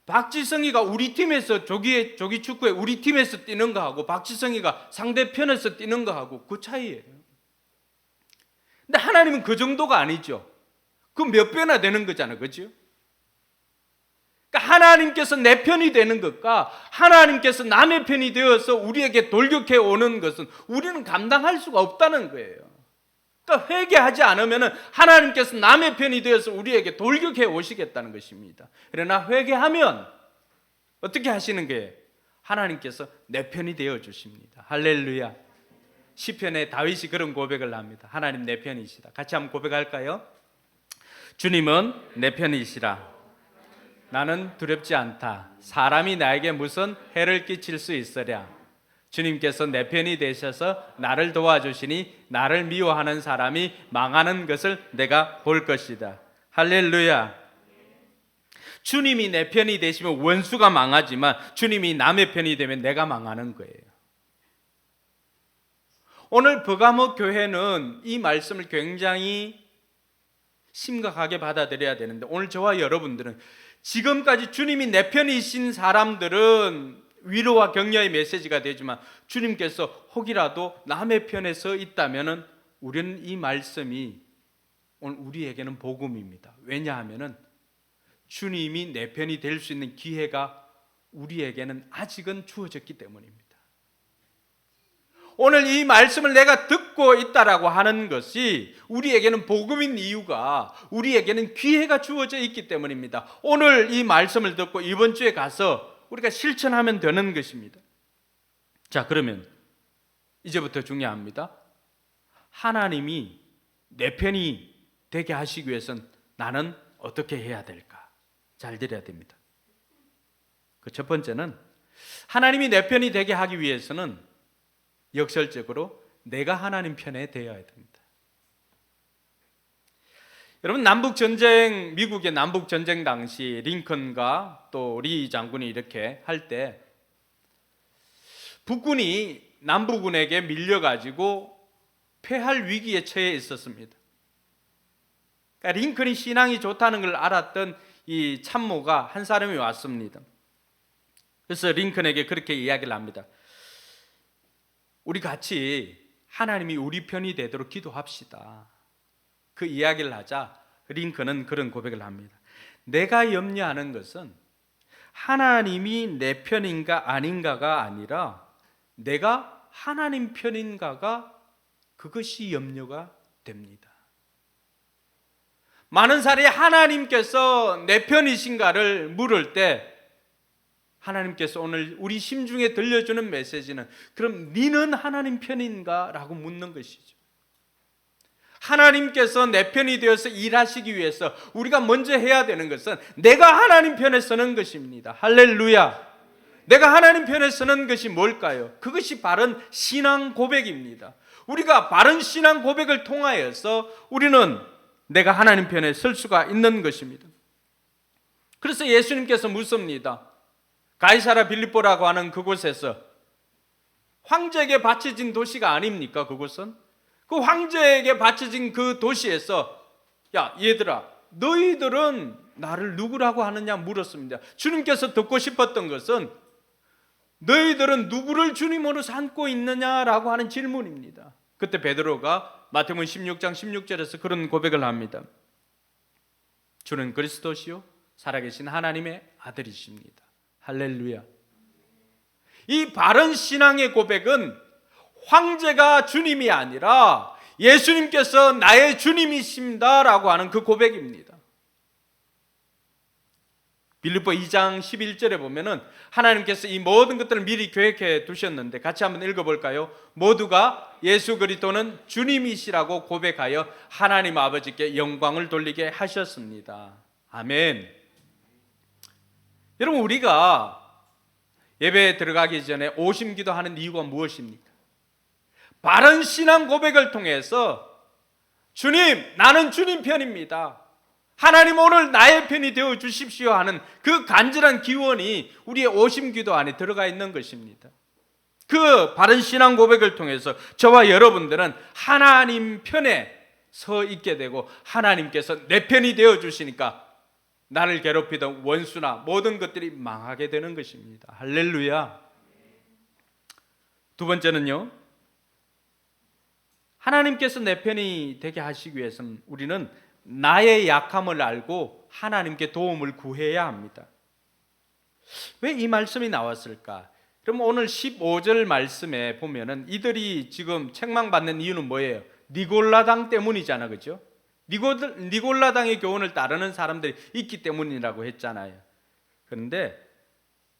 박지성이가 우리 팀에서 조기 축구에 우리 팀에서 뛰는 거하고 박지성이가 상대편에서 뛰는 거하고 그 차이예요. 근데 하나님은 그 정도가 아니죠. 그 몇 배나 되는 거잖아요, 그렇죠? 그러니까 하나님께서 내 편이 되는 것과 하나님께서 남의 편이 되어서 우리에게 돌격해 오는 것은 우리는 감당할 수가 없다는 거예요. 그러니까 회개하지 않으면 하나님께서 남의 편이 되어서 우리에게 돌격해 오시겠다는 것입니다. 그러나 회개하면 어떻게 하시는 거예요? 하나님께서 내 편이 되어 주십니다. 할렐루야. 시편에 다윗이 그런 고백을 합니다. 하나님 내 편이시다. 같이 한번 고백할까요? 주님은 내 편이시라. 나는 두렵지 않다. 사람이 나에게 무슨 해를 끼칠 수 있으랴. 주님께서 내 편이 되셔서 나를 도와주시니 나를 미워하는 사람이 망하는 것을 내가 볼 것이다. 할렐루야. 주님이 내 편이 되시면 원수가 망하지만 주님이 남의 편이 되면 내가 망하는 거예요. 오늘 버가모 교회는 이 말씀을 굉장히 심각하게 받아들여야 되는데, 오늘 저와 여러분들은 지금까지 주님이 내 편이신 사람들은 위로와 격려의 메시지가 되지만, 주님께서 혹이라도 남의 편에 서 있다면 우리는 이 말씀이 오늘 우리에게는 복음입니다. 왜냐하면 주님이 내 편이 될 수 있는 기회가 우리에게는 아직은 주어졌기 때문입니다. 오늘 이 말씀을 내가 듣고 있다라고 하는 것이 우리에게는 복음인 이유가, 우리에게는 기회가 주어져 있기 때문입니다. 오늘 이 말씀을 듣고 이번 주에 가서 우리가 실천하면 되는 것입니다. 자, 그러면 이제부터 중요합니다. 하나님이 내 편이 되게 하시기 위해서는 나는 어떻게 해야 될까? 잘 들어야 됩니다. 그 첫 번째는, 하나님이 내 편이 되게 하기 위해서는 역설적으로 내가 하나님 편에 되어야 됩니다. 여러분, 남북전쟁, 미국의 남북전쟁 당시 링컨과 또 리 장군이 이렇게 할 때 북군이 남부군에게 밀려가지고 패할 위기에 처해 있었습니다. 그러니까 링컨이 신앙이 좋다는 걸 알았던 이 참모가 한 사람이 왔습니다. 그래서 링컨에게 그렇게 이야기를 합니다. 우리 같이 하나님이 우리 편이 되도록 기도합시다. 그 이야기를 하자 링컨은 그런 고백을 합니다. 내가 염려하는 것은 하나님이 내 편인가 아닌가가 아니라 내가 하나님 편인가가 그것이 염려가 됩니다. 많은 사람이 하나님께서 내 편이신가를 물을 때 하나님께서 오늘 우리 심중에 들려주는 메시지는 그럼 너는 하나님 편인가? 라고 묻는 것이죠. 하나님께서 내 편이 되어서 일하시기 위해서 우리가 먼저 해야 되는 것은 내가 하나님 편에 서는 것입니다. 할렐루야. 내가 하나님 편에 서는 것이 뭘까요? 그것이 바른 신앙 고백입니다. 우리가 바른 신앙 고백을 통하여서 우리는 내가 하나님 편에 설 수가 있는 것입니다. 그래서 예수님께서 묻습니다. 가이사라 빌립보라고 하는 그곳에서 황제에게 바쳐진 도시가 아닙니까? 그곳은 그 황제에게 바쳐진 그 도시에서 야 얘들아 너희들은 나를 누구라고 하느냐 물었습니다. 주님께서 듣고 싶었던 것은 너희들은 누구를 주님으로 삼고 있느냐라고 하는 질문입니다. 그때 베드로가 마태복음 16장 16절에서 그런 고백을 합니다. 주는 그리스도시요 살아계신 하나님의 아들이십니다. 할렐루야. 이 바른 신앙의 고백은 황제가 주님이 아니라 예수님께서 나의 주님이십니다라고 하는 그 고백입니다. 빌립보 2장 11절에 보면은 하나님께서 이 모든 것들을 미리 계획해 두셨는데 같이 한번 읽어볼까요? 모두가 예수 그리스도는 주님이시라고 고백하여 하나님 아버지께 영광을 돌리게 하셨습니다. 아멘. 여러분 우리가 예배에 들어가기 전에 오심기도 하는 이유가 무엇입니까? 바른 신앙 고백을 통해서 주님 나는 주님 편입니다. 하나님 오늘 나의 편이 되어 주십시오 하는 그 간절한 기원이 우리의 오심기도 안에 들어가 있는 것입니다. 그 바른 신앙 고백을 통해서 저와 여러분들은 하나님 편에 서 있게 되고 하나님께서 내 편이 되어 주시니까 나를 괴롭히던 원수나 모든 것들이 망하게 되는 것입니다. 할렐루야. 두 번째는요, 하나님께서 내 편이 되게 하시기 위해서는 우리는 나의 약함을 알고 하나님께 도움을 구해야 합니다. 왜 이 말씀이 나왔을까? 그럼 오늘 15절 말씀에 보면은 이들이 지금 책망받는 이유는 뭐예요? 니골라당 때문이잖아, 그죠? 니골라당의 교훈을 따르는 사람들이 있기 때문이라고 했잖아요. 그런데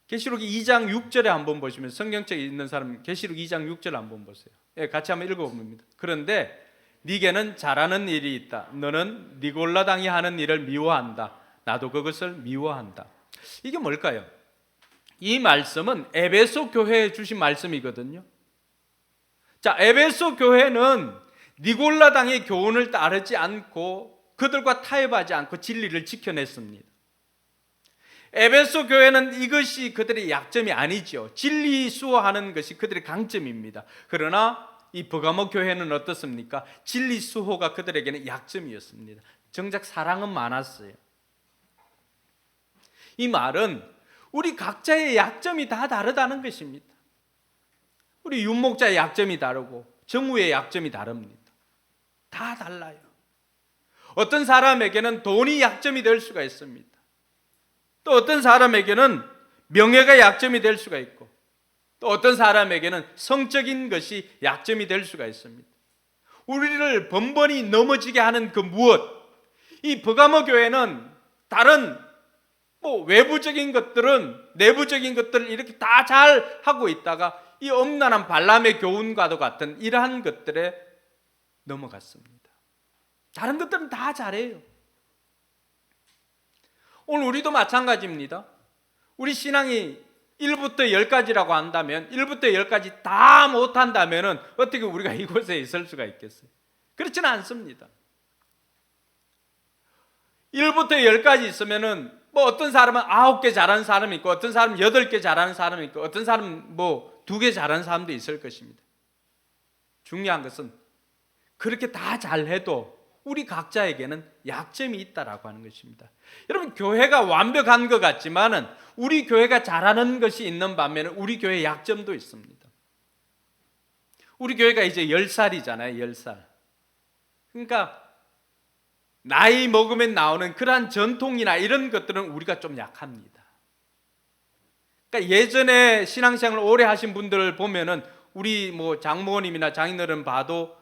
계시록 2장 6절에 한번 보시면 성경책에 있는 사람 계시록 2장 6절 한번 보세요. 예, 같이 한번 읽어봅니다. 그런데 네게는 잘하는 일이 있다. 너는 니골라당이 하는 일을 미워한다. 나도 그것을 미워한다. 이게 뭘까요? 이 말씀은 에베소 교회에 주신 말씀이거든요. 자, 에베소 교회는 니골라당의 교훈을 따르지 않고 그들과 타협하지 않고 진리를 지켜냈습니다. 에베소 교회는 이것이 그들의 약점이 아니죠. 진리 수호하는 것이 그들의 강점입니다. 그러나 이 버가모 교회는 어떻습니까? 진리 수호가 그들에게는 약점이었습니다. 정작 사랑은 많았어요. 이 말은 우리 각자의 약점이 다 다르다는 것입니다. 우리 윤목자의 약점이 다르고 정우의 약점이 다릅니다. 다 달라요. 어떤 사람에게는 돈이 약점이 될 수가 있습니다. 또 어떤 사람에게는 명예가 약점이 될 수가 있고 또 어떤 사람에게는 성적인 것이 약점이 될 수가 있습니다. 우리를 번번이 넘어지게 하는 그 무엇, 이 버가모 교회는 다른 외부적인 것들은 내부적인 것들을 이렇게 다 잘 하고 있다가 이 엄란한 발람의 교훈과도 같은 이러한 것들에 넘어갔습니다. 다른 것들은 다 잘해요. 오늘 우리도 마찬가지입니다. 우리 신앙이 1부터 10까지라고 한다면 1부터 10까지 다 못한다면 어떻게 우리가 이곳에 있을 수가 있겠어요? 그렇지는 않습니다. 1부터 10까지 있으면 어떤 사람은 9개 잘하는 사람이 있고 어떤 사람은 8개 잘하는 사람이 있고 어떤 사람은 또 2개 잘하는 사람도 있을 것입니다. 중요한 것은 그렇게 다 잘해도 우리 각자에게는 약점이 있다라고 하는 것입니다. 여러분, 교회가 완벽한 것 같지만은 우리 교회가 잘하는 것이 있는 반면에 우리 교회의 약점도 있습니다. 우리 교회가 이제 10살이잖아요. 10살. 그러니까 나이 먹으면 나오는 그러한 전통이나 이런 것들은 우리가 좀 약합니다. 그러니까 예전에 신앙생활을 오래 하신 분들을 보면은 우리 뭐 장모님이나 장인어른 봐도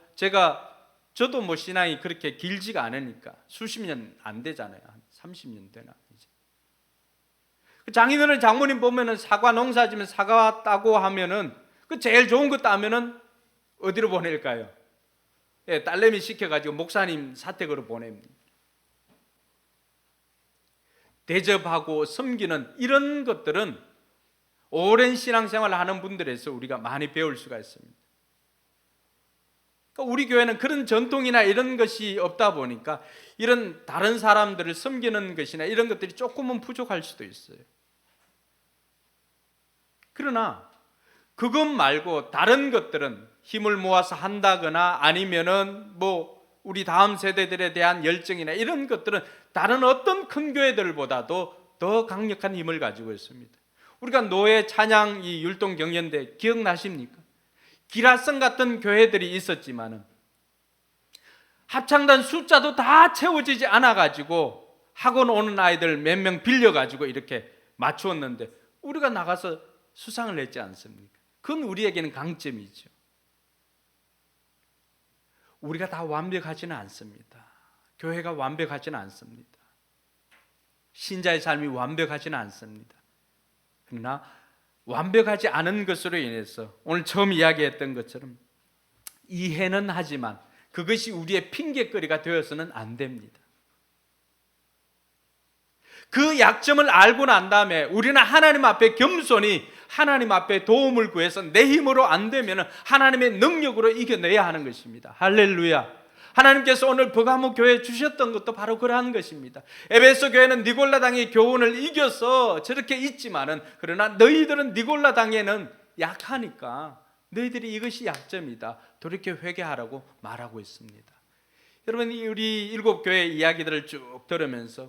저도 뭐 신앙이 그렇게 길지가 않으니까 수십 년 안 되잖아요. 한 30년 되나 이제. 장인어른 장모님 보면은 사과 농사 지면 사과 따고 하면은 그 제일 좋은 거 따면은 어디로 보낼까요? 예, 딸내미 시켜가지고 목사님 사택으로 보냅니다. 대접하고 섬기는 이런 것들은 오랜 신앙생활을 하는 분들에서 우리가 많이 배울 수가 있습니다. 그러니까 우리 교회는 그런 전통이나 이런 것이 없다 보니까 이런 다른 사람들을 섬기는 것이나 이런 것들이 조금은 부족할 수도 있어요. 그러나 그것 말고 다른 것들은 힘을 모아서 한다거나 아니면은 뭐 우리 다음 세대들에 대한 열정이나 이런 것들은 다른 어떤 큰 교회들보다도 더 강력한 힘을 가지고 있습니다. 우리가 노예 찬양 이 율동 경연대 기억나십니까? 기라성 같은 교회들이 있었지만은 합창단 숫자도 다 채워지지 않아 가지고 학원 오는 아이들 몇 명 빌려 가지고 이렇게 맞추었는데 우리가 나가서 수상을 했지 않습니까? 그건 우리에게는 강점이죠. 우리가 다 완벽하지는 않습니다. 교회가 완벽하지는 않습니다. 신자의 삶이 완벽하지는 않습니다. 그러나 완벽하지 않은 것으로 인해서 오늘 처음 이야기했던 것처럼 이해는 하지만 그것이 우리의 핑계거리가 되어서는 안 됩니다. 그 약점을 알고 난 다음에 우리는 하나님 앞에 겸손히 하나님 앞에 도움을 구해서 내 힘으로 안 되면 하나님의 능력으로 이겨내야 하는 것입니다. 할렐루야. 하나님께서 오늘 버가모 교회에 주셨던 것도 바로 그러한 것입니다. 에베소 교회는 니골라 당의 교훈을 이겨서 저렇게 있지만은 그러나 너희들은 니골라 당에는 약하니까 너희들이 이것이 약점이다. 돌이켜 회개하라고 말하고 있습니다. 여러분, 우리 7교회 이야기들을 쭉 들으면서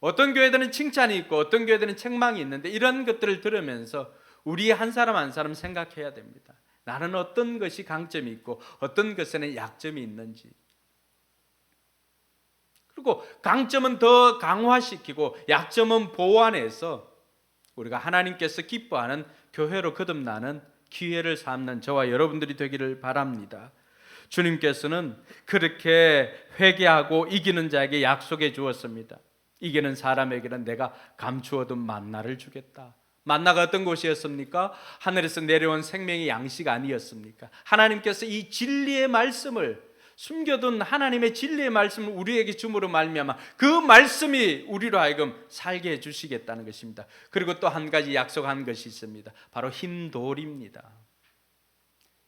어떤 교회들은 칭찬이 있고 어떤 교회들은 책망이 있는데 이런 것들을 들으면서 우리 한 사람 한 사람 생각해야 됩니다. 나는 어떤 것이 강점이 있고 어떤 것에는 약점이 있는지. 그리고 강점은 더 강화시키고 약점은 보완해서 우리가 하나님께서 기뻐하는 교회로 거듭나는 기회를 삼는 저와 여러분들이 되기를 바랍니다. 주님께서는 그렇게 회개하고 이기는 자에게 약속해 주었습니다. 이기는 사람에게는 내가 감추어둔 만나를 주겠다. 만나가 어떤 것이었습니까? 하늘에서 내려온 생명의 양식 아니었습니까? 하나님께서 이 진리의 말씀을 숨겨둔 하나님의 진리의 말씀을 우리에게 줌으로 말미암아 그 말씀이 우리로 하여금 살게 해주시겠다는 것입니다. 그리고 또 한 가지 약속한 것이 있습니다. 바로 흰돌입니다.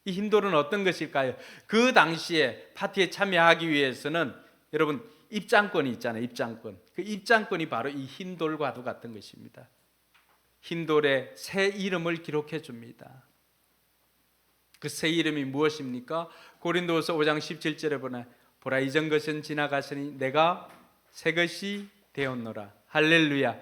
이 흰돌은 어떤 것일까요? 그 당시에 파티에 참여하기 위해서는 여러분 입장권이 있잖아요. 입장권. 그 입장권이 바로 이 흰돌과도 같은 것입니다. 흰돌에 새 이름을 기록해 줍니다. 그 새 이름이 무엇입니까? 고린도후서 5장 17절에 보라 이전 것은 지나갔으니 내가 새 것이 되었노라. 할렐루야.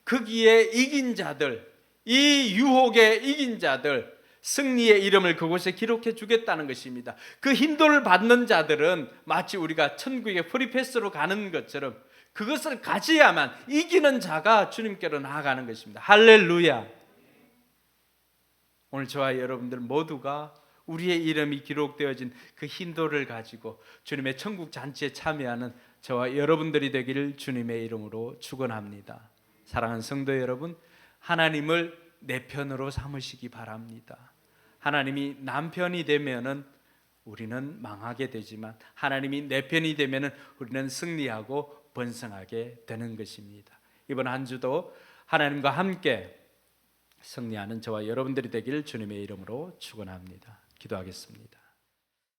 거기에 이긴 자들, 이 유혹에 이긴 자들, 승리의 이름을 그곳에 기록해 주겠다는 것입니다. 그 흰돌을 받는 자들은 마치 우리가 천국의 프리패스로 가는 것처럼 그것을 가져야만 이기는 자가 주님께로 나아가는 것입니다. 할렐루야. 오늘 저와 여러분들 모두가 우리의 이름이 기록되어진 그 흰돌을 가지고 주님의 천국 잔치에 참여하는 저와 여러분들이 되기를 주님의 이름으로 축원합니다. 사랑하는 성도 여러분, 하나님을 내 편으로 삼으시기 바랍니다. 하나님이 남편이 되면은 우리는 망하게 되지만 하나님이 내 편이 되면은 우리는 승리하고 번성하게 되는 것입니다. 이번 한 주도 하나님과 함께 승리하는 저와 여러분들이 되기를 주님의 이름으로 축원합니다. 기도하겠습니다.